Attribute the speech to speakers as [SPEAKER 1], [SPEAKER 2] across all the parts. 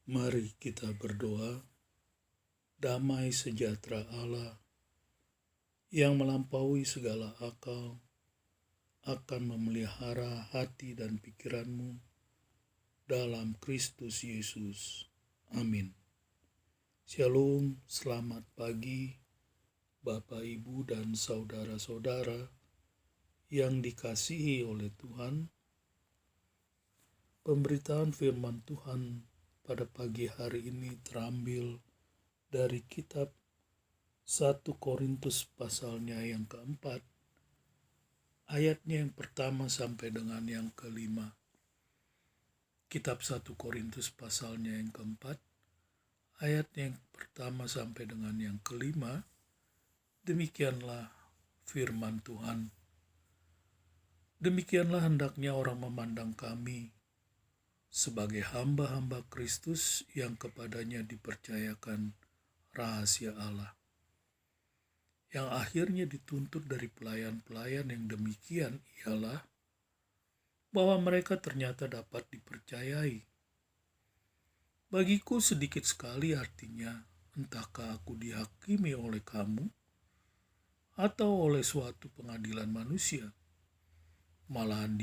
[SPEAKER 1] Mari kita berdoa. Damai sejahtera Allah yang melampaui segala akal akan memelihara hati dan pikiranmu dalam Kristus Yesus. Amin. Shalom, selamat pagi Bapak, Ibu, dan saudara-saudara yang dikasihi oleh Tuhan. Pemberitaan firman Tuhan pada pagi hari ini terambil dari kitab 1 Korintus pasalnya yang keempat, ayatnya yang pertama sampai dengan yang kelima. Kitab 1 Korintus pasalnya yang keempat, ayatnya yang pertama sampai dengan yang kelima. Demikianlah firman Tuhan. Demikianlah hendaknya orang memandang kami sebagai hamba-hamba Kristus yang kepadanya dipercayakan rahasia Allah, yang akhirnya dituntut dari pelayan-pelayan yang demikian ialah bahwa mereka ternyata dapat dipercayai. Bagiku sedikit sekali artinya, entahkah aku dihakimi oleh kamu atau oleh suatu pengadilan manusia. Malahan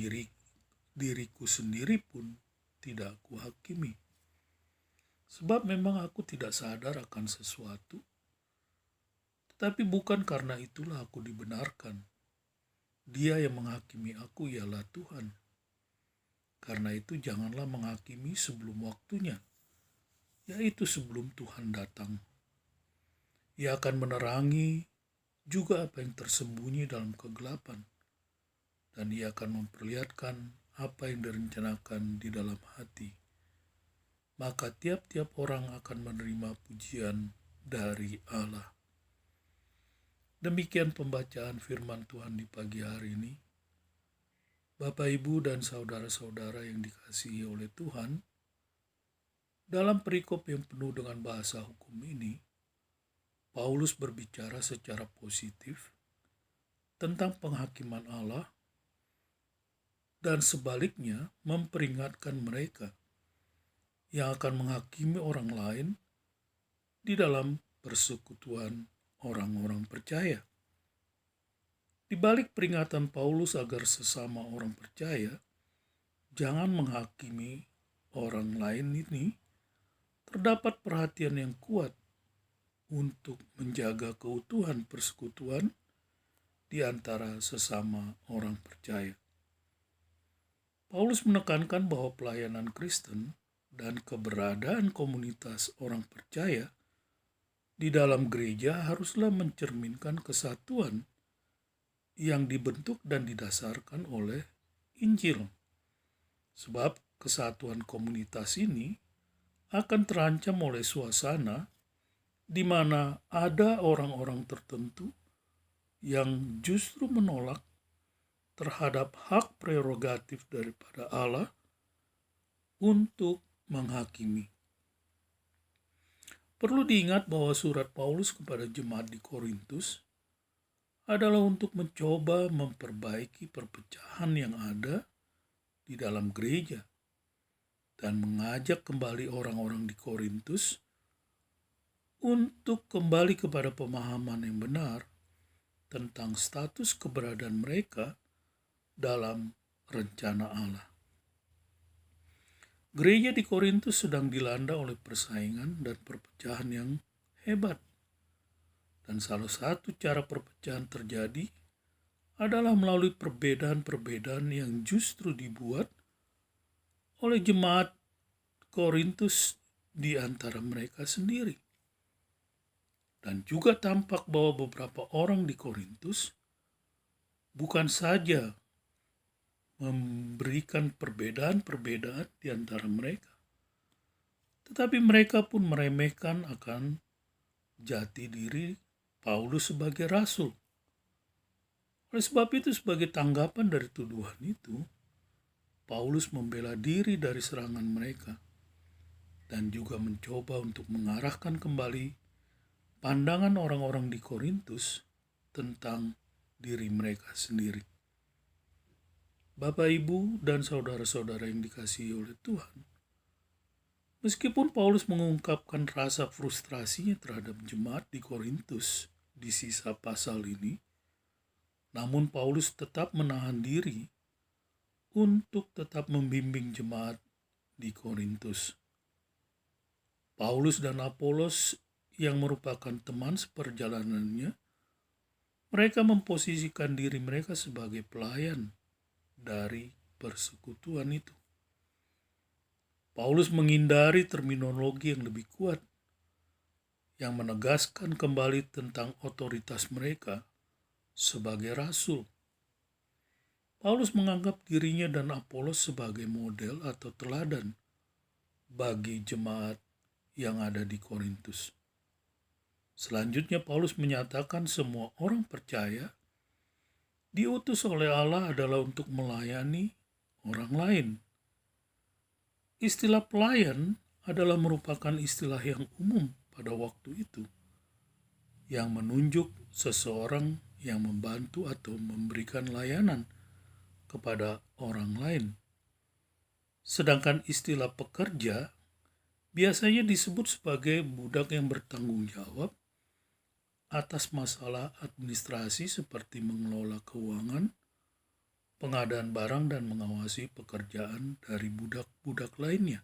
[SPEAKER 1] diriku sendiri pun tidak aku hakimi. Sebab memang aku tidak sadar akan sesuatu, tetapi bukan karena itulah aku dibenarkan. Dia yang menghakimi aku ialah Tuhan. Karena itu janganlah menghakimi sebelum waktunya, yaitu sebelum Tuhan datang. Ia akan menerangi juga apa yang tersembunyi dalam kegelapan, dan ia akan memperlihatkan apa yang direncanakan di dalam hati. Maka tiap-tiap orang akan menerima pujian dari Allah. Demikian pembacaan firman Tuhan di pagi hari ini. Bapak, Ibu, dan saudara-saudara yang dikasihi oleh Tuhan, dalam perikop yang penuh dengan bahasa hukum ini, Paulus berbicara secara positif tentang penghakiman Allah dan sebaliknya memperingatkan mereka yang akan menghakimi orang lain di dalam persekutuan orang-orang percaya. Di balik peringatan Paulus agar sesama orang percaya jangan menghakimi orang lain ini, terdapat perhatian yang kuat untuk menjaga keutuhan persekutuan di antara sesama orang percaya. Paulus menekankan bahwa pelayanan Kristen dan keberadaan komunitas orang percaya di dalam gereja haruslah mencerminkan kesatuan yang dibentuk dan didasarkan oleh Injil. Sebab kesatuan komunitas ini akan terancam oleh suasana di mana ada orang-orang tertentu yang justru menolak terhadap hak prerogatif daripada Allah untuk menghakimi. Perlu diingat bahwa surat Paulus kepada jemaat di Korintus adalah untuk mencoba memperbaiki perpecahan yang ada di dalam gereja dan mengajak kembali orang-orang di Korintus untuk kembali kepada pemahaman yang benar tentang status keberadaan mereka dalam rencana Allah. Gereja di Korintus sedang dilanda oleh persaingan dan perpecahan yang hebat. Dan salah satu cara perpecahan terjadi adalah melalui perbedaan-perbedaan yang justru dibuat oleh jemaat Korintus di antara mereka sendiri. Dan juga tampak bahwa beberapa orang di Korintus bukan saja memberikan perbedaan-perbedaan di antara mereka, tetapi mereka pun meremehkan akan jati diri Paulus sebagai rasul. Oleh sebab itu, sebagai tanggapan dari tuduhan itu, Paulus membela diri dari serangan mereka dan juga mencoba untuk mengarahkan kembali pandangan orang-orang di Korintus tentang diri mereka sendiri. Bapak, Ibu, dan saudara-saudara yang dikasihi oleh Tuhan, Meskipun Paulus mengungkapkan rasa frustrasinya terhadap jemaat di Korintus di sisa pasal ini, namun Paulus tetap menahan diri untuk tetap membimbing jemaat di Korintus. Paulus dan Apolos yang merupakan teman seperjalanannya, mereka memposisikan diri mereka sebagai pelayan dari persekutuan itu. Paulus menghindari terminologi yang lebih kuat, yang menegaskan kembali tentang otoritas mereka sebagai rasul. Paulus menganggap dirinya dan Apolos sebagai model atau teladan bagi jemaat yang ada di Korintus. Selanjutnya Paulus menyatakan semua orang percaya diutus oleh Allah adalah untuk melayani orang lain. Istilah pelayan adalah merupakan istilah yang umum pada waktu itu, yang menunjuk seseorang yang membantu atau memberikan layanan kepada orang lain. Sedangkan istilah pekerja biasanya disebut sebagai budak yang bertanggung jawab atas masalah administrasi seperti mengelola keuangan, pengadaan barang, dan mengawasi pekerjaan dari budak-budak lainnya.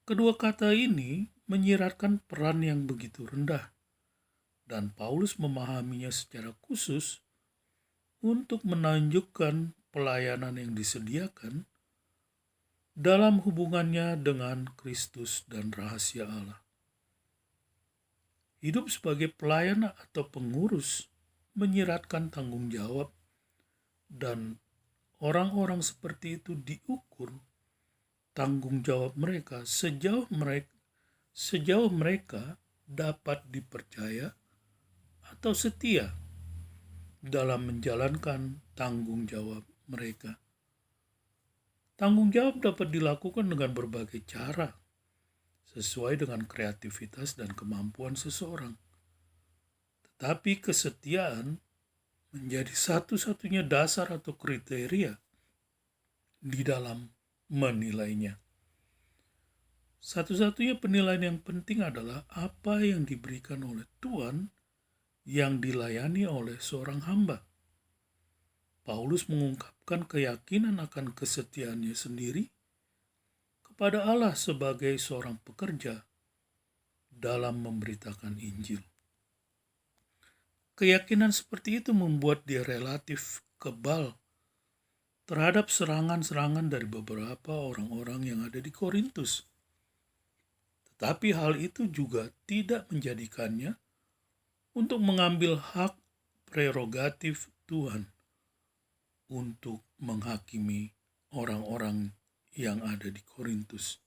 [SPEAKER 1] Kedua kata ini menyiratkan peran yang begitu rendah, dan Paulus memahaminya secara khusus untuk menunjukkan pelayanan yang disediakan dalam hubungannya dengan Kristus dan rahasia Allah. Hidup sebagai pelayan atau pengurus menyiratkan tanggung jawab, dan orang-orang seperti itu diukur tanggung jawab mereka sejauh mereka dapat dipercaya atau setia dalam menjalankan tanggung jawab mereka. Tanggung jawab dapat dilakukan dengan berbagai cara, sesuai dengan kreativitas dan kemampuan seseorang. Tetapi kesetiaan menjadi satu-satunya dasar atau kriteria di dalam menilainya. Satu-satunya penilaian yang penting adalah apa yang diberikan oleh Tuhan yang dilayani oleh seorang hamba. Paulus mengungkapkan keyakinan akan kesetiaannya sendiri kepada Allah sebagai seorang pekerja dalam memberitakan Injil. Keyakinan seperti itu membuat dia relatif kebal terhadap serangan-serangan dari beberapa orang-orang yang ada di Korintus. Tetapi hal itu juga tidak menjadikannya untuk mengambil hak prerogatif Tuhan untuk menghakimi orang-orang yang ada di Korintus.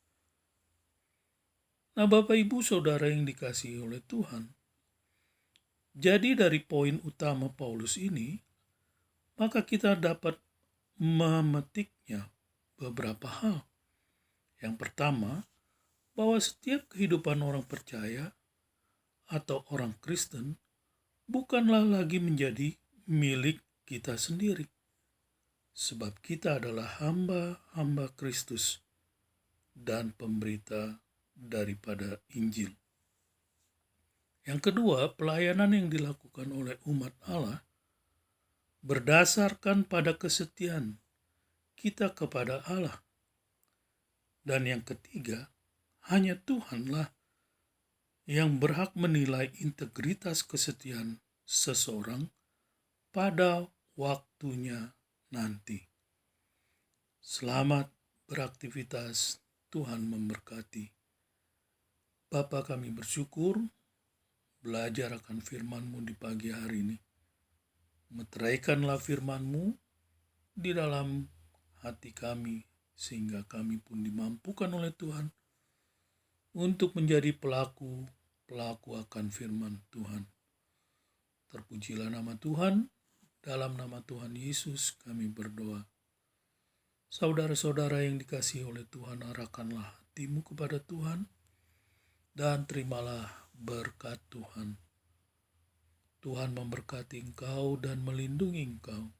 [SPEAKER 1] Nah, Bapak Ibu Saudara yang dikasihi oleh Tuhan, jadi dari poin utama Paulus ini, maka kita dapat memetiknya beberapa hal. Yang pertama, bahwa setiap kehidupan orang percaya atau orang Kristen bukanlah lagi menjadi milik kita sendiri, sebab kita adalah hamba-hamba Kristus dan pemberita daripada Injil. Yang kedua, pelayanan yang dilakukan oleh umat Allah berdasarkan pada kesetiaan kita kepada Allah. Dan yang ketiga, hanya Tuhanlah yang berhak menilai integritas kesetiaan seseorang pada waktunya nanti. Selamat beraktivitas, Tuhan memberkati. Bapa, kami bersyukur belajar akan firman-Mu di pagi hari ini. Meteraikanlah firman-Mu di dalam hati kami, sehingga kami pun dimampukan oleh Tuhan untuk menjadi pelaku akan firman Tuhan. Terpujilah nama Tuhan, dalam nama Tuhan Yesus kami berdoa. Saudara-saudara yang dikasihi oleh Tuhan, arahkanlah hatimu kepada Tuhan, dan terimalah berkat Tuhan. Tuhan memberkati engkau dan melindungi engkau.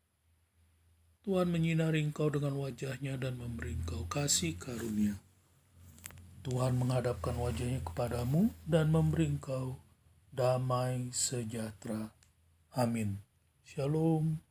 [SPEAKER 1] Tuhan menyinari engkau dengan wajah-Nya dan memberi engkau kasih karunia. Tuhan menghadapkan wajahnya kepadamu dan memberi engkau damai sejahtera. Amin. Shalom.